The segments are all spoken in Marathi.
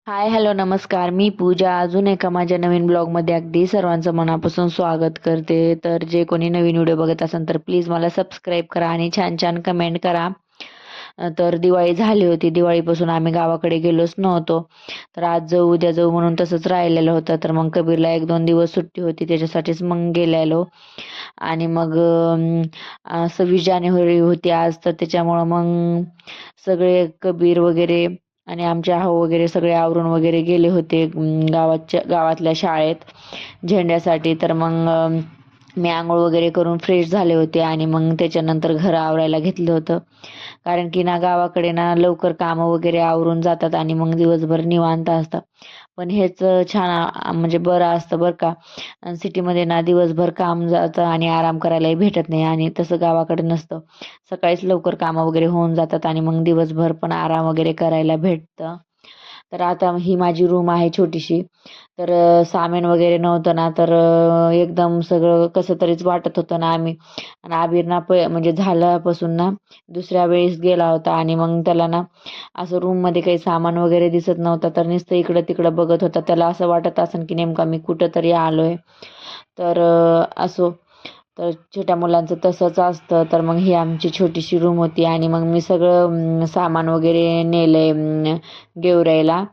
हाय हॅलो नमस्कार. मी पूजा अजून एका माझ्या नवीन ब्लॉगमध्ये अगदी सर्वांचं मनापासून स्वागत करते. तर जे कोणी नवीन व्हिडिओ बघत असेल तर प्लीज मला सबस्क्राईब करा आणि छान छान कमेंट करा. तर दिवाळी झाली होती. दिवाळीपासून आम्ही गावाकडे गेलोच नव्हतो. तर आज जाऊ उद्या जाऊ म्हणून तसंच राहिलेलं होतं. तर मग कबीरला 1-2 दिवस सुट्टी होती त्याच्यासाठीच मग गेलेलो. आणि मग 26 जानेवारी होती आज, तर त्याच्यामुळं मग सगळे कबीर वगैरे आणि आमचे आहो वगैरे सगळे आवरून वगैरे गेले होते गावातल्या शाळेत झेंड्यासाठी. तर मग मी आंघोळ वगैरे करून फ्रेश झाले होते आणि मग त्याच्यानंतर घर आवरायला घेतलं होतं. कारण की ना गावाकडे ना लवकर कामं वगैरे आवरून जातात आणि मग दिवसभर निवांत असतात. पण हेच छान म्हणजे बरं असतं बरं का. सिटीमध्ये ना दिवसभर काम जातं आणि आराम करायलाही भेटत नाही आणि तसं गावाकडे नसतं. सकाळीच लवकर कामं वगैरे होऊन जातात आणि मग दिवसभर पण आराम वगैरे करायला भेटतं. तर आता ही माझी रूम आहे छोटीशी. तर सामान वगैरे नव्हतं ना, तर एकदम सगळं कसं तरीच वाटत होतं ना. आणि आबिर ना म्हणजे झाल्यापासून ना दुसऱ्या वेळेस गेला होता आणि मग त्याला ना असं रूममध्ये काही सामान वगैरे दिसत नव्हतं. तर नुसतं इकडं तिकडं बघत होता. त्याला असं वाटत असेल की नेमका मी कुठं तरी आलोय. तर असो. तर छोट्या मुलांचं तसंच असतं. तर मग ही आमची छोटीशी रूम होती आणि मग मी सगळं सामान वगैरे नेलंय गेवरायला.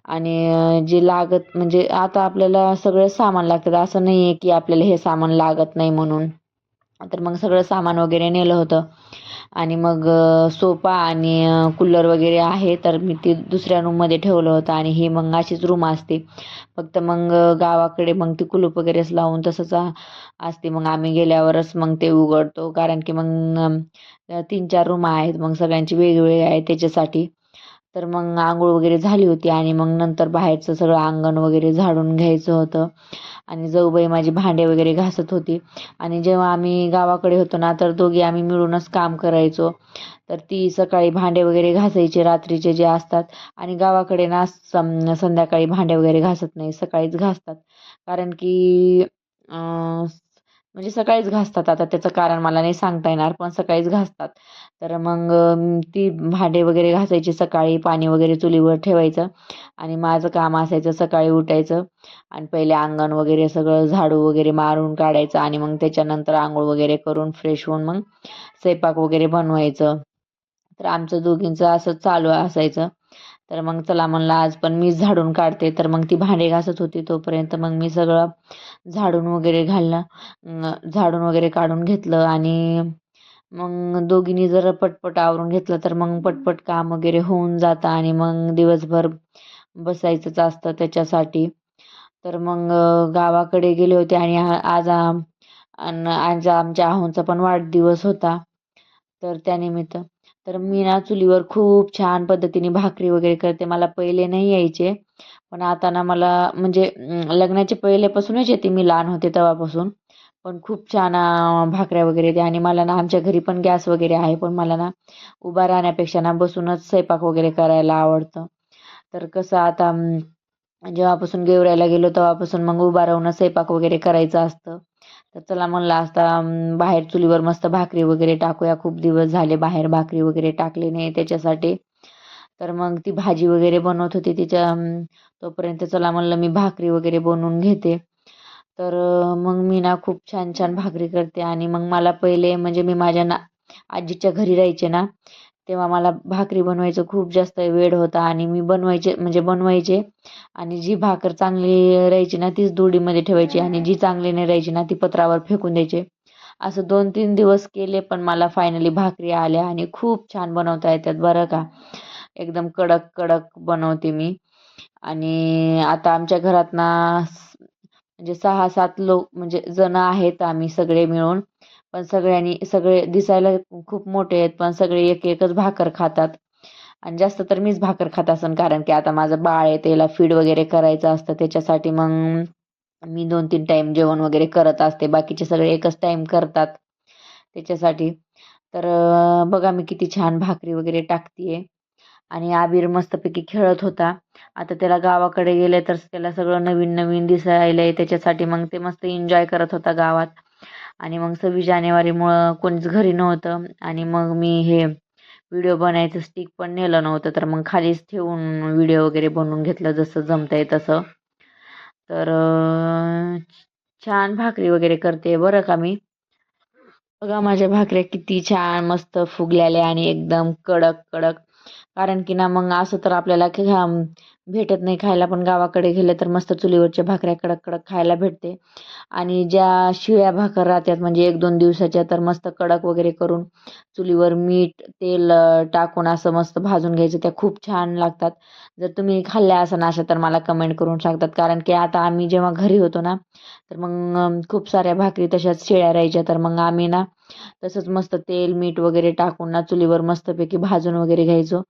आणि जे लागत म्हणजे आता आपल्याला सगळं सामान लागतं, असं नाहीये की आपल्याला हे सामान लागत नाही म्हणून. तर मग सगळं सामान वगैरे नेलं होतं. आणि मग सोफा आणि कूलर वगैरे आहे, तर मी ती दुसऱ्या रूममध्ये ठेवलं होतं आणि ही मग अशीच रूम असते. फक्त मग गावाकडे मग ती कुलूप वगैरेच लावून तसंच असते. मग आम्ही गेल्यावरच मग ते उघडतो. कारण की मग 3-4 रूम आहेत. मग सगळ्यांची वेगवेगळी आहे त्याच्यासाठी. तर मग अंघोळ वगैरे झाली होती आणि मग नंतर बाहेरचं सगळं अंगण वगैरे झाडून घ्यायचं होतं. आणि जाऊबाई माझी भांडे वगैरे घासत होती. आणि जेव्हा आम्ही गावाकडे होतो ना, तर दोघी आम्ही मिळूनच काम करायचो. तर ती सकाळी भांडे वगैरे घासायची रात्रीचे जे असतात. आणि गावाकडे ना संध्याकाळी भांडे वगैरे घासत नाही, सकाळीच घासतात. कारण की म्हणजे सकाळीच घासतात. आता त्याचं कारण मला नाही सांगता येणार, पण सकाळीच घासतात. तर मग ती भांडे वगैरे घासायची सकाळी, पाणी वगैरे चुलीवर ठेवायचं. आणि माझं काम असायचं सकाळी उठायचं आणि पहिले अंगण वगैरे सगळं झाडू वगैरे मारून काढायचं आणि मग त्याच्यानंतर अंघोळ वगैरे करून फ्रेश होऊन मग स्वयंपाक वगैरे बनवायचं. तर आमचं दोघींचं असं चालू असायचं. तर मग चला म्हणलं आज पण मीच झाडून काढते. तर मग ती भांडे घासत होती तोपर्यंत मग मी सगळं झाडून वगैरे झाडून वगैरे काढून घेतलं. आणि मग दोघींनी जर पटपट आवरून घेतलं तर मग पटपट काम वगैरे होऊन जातं आणि मग दिवसभर बसायचंच असतं त्याच्यासाठी. तर मग गावाकडे गेले होते आणि आज आमच्या आहोंचा पण वाढदिवस होता. तर त्यानिमित्त तर मी ना चुलीवर खूप छान पद्धतीने भाकरी वगैरे करते. मला पहिले नाही यायचे. पण आता ना मला म्हणजे लग्नाच्या पहिल्यापासूनच येते, मी लहान होते तेव्हापासून. पण खूप छान भाकऱ्या वगैरे येते आणि मला ना आमच्या घरी पण गॅस वगैरे आहे. पण मला ना उभा राहण्यापेक्षा ना बसूनच स्वयंपाक वगैरे करायला आवडतं. तर कसं आता जेव्हापासून गेवरायला गेलो तेव्हापासून मग उभा राहूनच स्वयंपाक वगैरे करायचं असतं. तर चला म्हणलं आता बाहेर चुलीवर मस्त भाकरी वगैरे टाकूया. खूप दिवस झाले बाहेर भाकरी वगैरे टाकली नाही त्याच्यासाठी. तर मग ती भाजी वगैरे बनवत होती तोपर्यंत चला म्हणलं मी भाकरी वगैरे बनवून घेते. तर मग मी ना खूप छान छान भाकरी करते. आणि मग मला पहिले म्हणजे मी माझ्या आजीच्या घरी राहायचे ना, तेव्हा मला भाकरी बनवायचं खूप जास्त वेळ होता आणि मी बनवायचे. आणि जी भाकर चांगली राहायची ना तीच दोडीमध्ये ठेवायची आणि जी चांगली नाही राहायची ना ती पत्रावर फेकून द्यायचे. असं 2-3 दिवस केले पण मला फायनली भाकरी आल्या आणि खूप छान बनवता येतात बरं का. एकदम कडक कडक बनवते मी. आणि आता आमच्या घरात ना म्हणजे 6-7 लोक म्हणजे जण आहेत आम्ही सगळे मिळून. पण सगळे दिसायला खूप मोठे आहेत, पण सगळे एक एकच भाकर खातात. आणि जास्त तर मीच भाकर खात असन, कारण की आता माझं बाळ आहे त्याला फीड वगैरे करायचं असतं त्याच्यासाठी. मग मी 2-3 टाइम जेवण वगैरे करत असते. बाकीचे सगळे एकच टाइम करतात त्याच्यासाठी. तर बघा मी किती छान भाकरी वगैरे टाकतीये. आणि आबीर मस्तपैकी खेळत होता. आता त्याला गावाकडे गेले तर त्याला सगळं नवीन नवीन दिसायलंय त्याच्यासाठी मग ते मस्त एन्जॉय करत होता गावात. आणि मग 26 जानेवारीमुळं कोणीच घरी नव्हतं आणि मग मी हे व्हिडिओ बनायचं स्टिक पण नेलं नव्हतं, तर मग खालीच ठेवून व्हिडिओ वगैरे बनवून घेतलं जसं जमतंय तसं. तर छान भाकरी वगैरे करते बरं का मी. बघा माझ्या भाकऱ्या किती छान मस्त फुगलेल्या आणि एकदम कडक कडक. कारण की ना मग असं तर आपल्याला भेटत नाही खायला, पण गावाकडे गेले तर मस्त चुलीवरच्या भाकऱ्या कडक कडक खायला भेटते. आणि ज्या शिळ्या भाकर राहतात म्हणजे 1-2 दिवसाच्या, तर मस्त कडक वगैरे करून चुलीवर मीठ तेल टाकून असं मस्त भाजून घ्यायचं, त्या खूप छान लागतात. जर तुम्ही खाल्ल्या असा अशा तर मला कमेंट करून सांगतात. कारण की आता आम्ही जेव्हा घरी होतो ना, तर मग खूप साऱ्या भाकरी तशाच शिळ्या राहायच्या, तर मग आम्ही ना तसंच मस्त तेल मीठ वगैरे टाकून ना चुलीवर मस्तपैकी भाजून वगैरे घ्यायचो.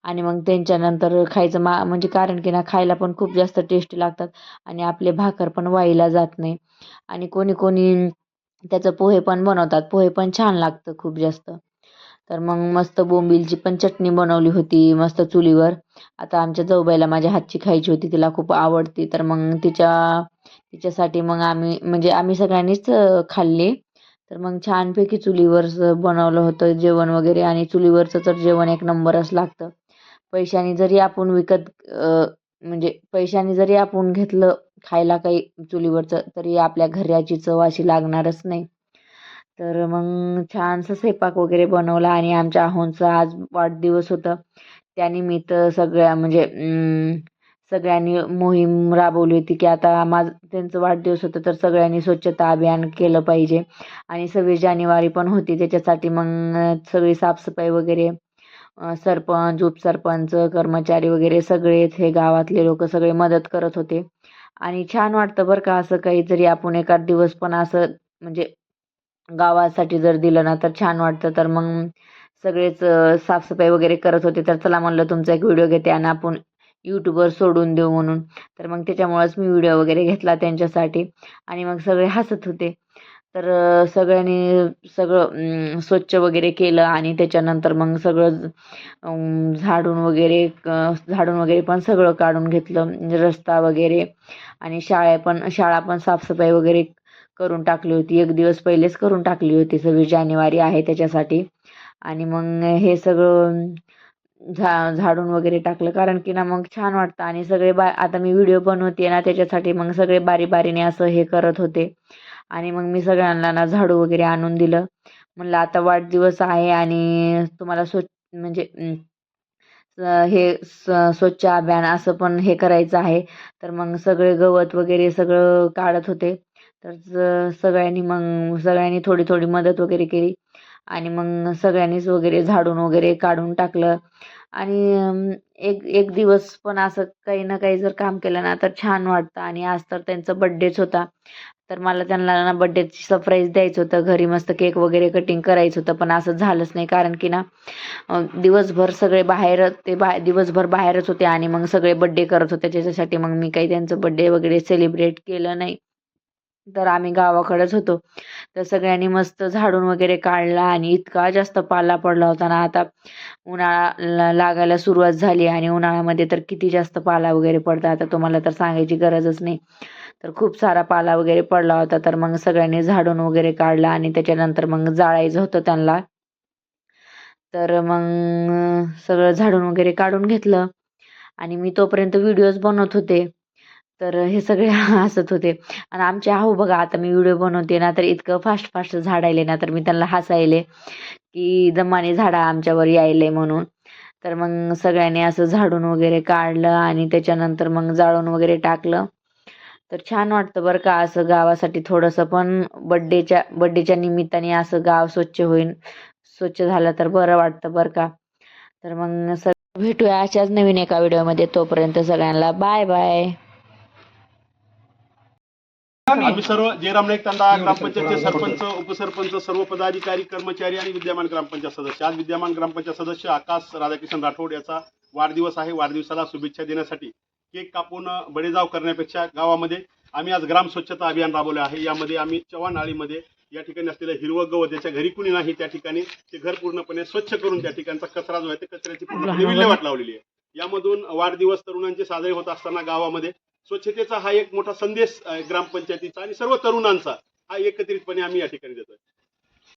आणि मग त्यांच्यानंतर खायचं म्हणजे कारण की ना खायला पण खूप जास्त टेस्टी लागतात आणि आपले भाकर पण वाईला जात नाही. आणि कोणी कोणी त्याचं पोहे पण बनवतात, पोहे पण छान लागतं खूप जास्त. तर मग मस्त बोंबिलची पण चटणी बनवली होती मस्त चुलीवर. आता आमच्या जाऊबाईला माझ्या हातची खायची होती, तिला खूप आवडती, तर मग तिच्यासाठी मग आम्ही म्हणजे आम्ही सगळ्यांनीच खाल्ली. तर मग छानपैकी चुलीवरचं बनवलं होतं जेवण वगैरे, आणि चुलीवरचं तर जेवण एक नंबरच लागतं. पैशाने जरी आपण म्हणजे पैशाने जरी आपण घेतलं खायला काही चुलीवरचं, तरी आपल्या घराची चव अशी लागणारच नाही. तर मग छानसा स्वयंपाक वगैरे बनवला, आणि आमच्या आहोंचा आज वाढदिवस होता. त्यानिमित्त सगळ्यांनी मोहीम राबवली होती, की आता त्यांचं वाढदिवस होतं तर सगळ्यांनी स्वच्छता अभियान केलं पाहिजे. आणि 26 जानेवारी पण होती, त्याच्यासाठी मग सगळी साफसफाई वगैरे सरपंच, उपसरपंच, कर्मचारी वगैरे सगळेच हे गावातले लोक सगळे मदत करत होते. आणि छान वाटतं बरं का असं काहीतरी आपण एखाद दिवस पण असं म्हणजे गावासाठी जर दिलं ना तर छान वाटतं. तर मग सगळेच साफसफाई वगैरे करत होते, तर चला म्हणलं तुमचा एक व्हिडिओ घेते आणि आपण यूट्यूबवर सोडून देऊ म्हणून. तर मग त्याच्यामुळेच मी व्हिडिओ वगैरे घेतला त्यांच्यासाठी. आणि मग सगळे हसत होते. तर सगळ्यांनी सगळं स्वच्छ वगैरे केलं, आणि त्याच्यानंतर मग सगळं झाडून वगैरे पण सगळं काढून घेतलं, म्हणजे रस्ता वगैरे. आणि शाळा पण साफसफाई वगैरे करून टाकली होती, एक दिवस पहिलेच करून टाकली होती, 26 जानेवारी आहे त्याच्यासाठी. आणि मग हे सगळं झाडून वगैरे टाकलं, कारण की ना मग छान वाटतं. आणि सगळे आता मी व्हिडिओ बनवते ना त्याच्यासाठी मग सगळे बारीने असं हे करत होते. आणि मग मी सगळ्यांना ना झाडू वगैरे आणून दिलं. म्हणलं आता वाढदिवस आहे आणि तुम्हाला म्हणजे स्वच्छ अभियान असं पण हे करायचं आहे. तर मग सगळे गवत वगैरे सगळं काढत होते. तर सगळ्यांनी थोडी थोडी मदत वगैरे केली. आणि मग सगळ्यांनीच वगैरे झाडून वगैरे काढून टाकलं. आणि एक एक दिवस पण असं काही ना काही जर काम केलं ना तर छान वाटतं. आणि आज तर त्यांचा बड्डेच होता. तर मला त्यांना ना बड्डेची सरप्राईज द्यायचं होतं. घरी मस्त केक वगैरे कटिंग करायचं होतं, पण असं झालंच नाही. कारण की ना दिवसभर सगळे दिवसभर बाहेरच होते, आणि मग सगळे बड्डे करत होते. त्याच्यासाठी मग मी काही त्यांचं बड्डे वगैरे सेलिब्रेट केलं नाही. तर आम्ही गावाकडेच होतो. तर सगळ्यांनी मस्त झाडून वगैरे काढला, आणि इतका जास्त पाला पडला होता ना. आता उन्हाळा लागायला सुरुवात झाली, आणि उन्हाळ्यामध्ये तर किती जास्त पाला वगैरे पडतं आता तुम्हाला तर सांगायची गरजच नाही. तर खूप सारा पाला वगैरे पडला होता. तर मग सगळ्यांनी झाडून वगैरे काढला, आणि त्याच्यानंतर मग जाळायचं होतं त्यांना. तर मग सगळं झाडून वगैरे काढून घेतलं, आणि मी तोपर्यंत व्हिडिओज बनवत होते. तर हे सगळे हसत होते. आणि आमचे आहो बघा, आता मी व्हिडिओ बनवते ना तर इतकं फास्ट फास्ट झाडायले ना, तर मी त्यांना हसायले की दमाने झाडा आमच्यावर यायले म्हणून. तर मग सगळ्यांनी असं झाडून वगैरे काढलं, आणि त्याच्यानंतर मग जाळून वगैरे टाकलं. तर छान वाटतं बरं का असं गावासाठी थोडंसं पण बड्डेच्या निमित्ताने असं गाव स्वच्छ झालं तर बरं वाटतं बरं का. तर मग भेटूया अशाच नवीन एका व्हिडिओमध्ये. तोपर्यंत सगळ्यांना बाय बाय. आम्ही सर्व जयराम नाईक तांडा ग्रामपंचायतचे सरपंच उपसरपंच सर्व पदाधिकारी कर्मचारी आणि विद्यमान ग्रामपंचायत सदस्य. आज विद्यमान ग्रामपंचायत सदस्य आकाश राधाकिशन राठोड याचा वाढदिवस आहे. वाढदिवसाला शुभेच्छा देण्यासाठी केक कापून बडेजाव करण्यापेक्षा गावामध्ये आम्ही आज ग्राम स्वच्छता अभियान राबवले आहे. यामध्ये आम्ही चव्हाण आळीमध्ये या ठिकाणी असलेलं हिरवं गवत, ज्याच्या घरी कुणी नाही त्या ठिकाणी ते घर पूर्णपणे स्वच्छ करून त्या ठिकाणचा कचरा जो आहे ते कचऱ्याची पूर्णपणे विल्हेवाट लावलेली आहे. यामधून वाढदिवस तरुणांचे साजरे होत असताना गावामध्ये स्वच्छतेचा हा एक मोठा संदेश ग्रामपंचायतीचा आणि सर्व तरुणांचा हा एकत्रितपणे आम्ही या ठिकाणी देतोय.